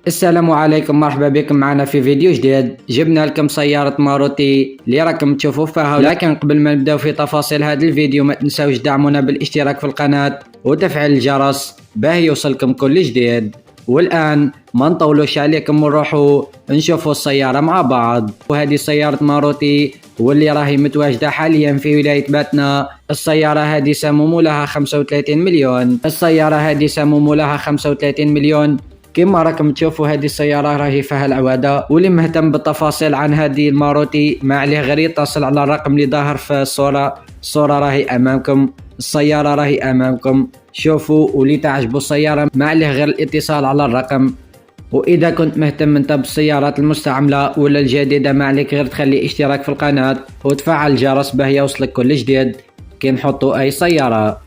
السلام عليكم، مرحبا بكم معنا في فيديو جديد. جبنا لكم سيارة ماروتي اللي راكم تشوفوا فيها، لكن قبل ما نبداو في تفاصيل هذا الفيديو ما تنساوش دعمونا بالاشتراك في القناة وتفعيل الجرس باه يوصلكم كل جديد. والآن ما نطولوش عليكم ونروحوا نشوفوا السيارة مع بعض. وهذه سيارة ماروتي واللي راهي متواجدة حاليا في ولاية باتنا. السيارة هذه سموم لها 35 مليون. السيارة هذه سموم لها 35 مليون. كما راكم تشوفوا هذه السيارة راهي فيها العوادة، واللي مهتم بالتفاصيل عن هذه الماروتي ما عليه غير يتصل على الرقم اللي ظاهر في الصورة راهي أمامكم. السيارة راهي أمامكم، شوفوا. واللي تعجبوا السيارة ما عليه غير الاتصال على الرقم. وإذا كنت مهتم انت بالسيارات المستعملة ولا الجديدة ما عليك غير تخلي اشتراك في القناة وتفعل الجرس باه يوصلك كل جديد كي نحطوا أي سيارة.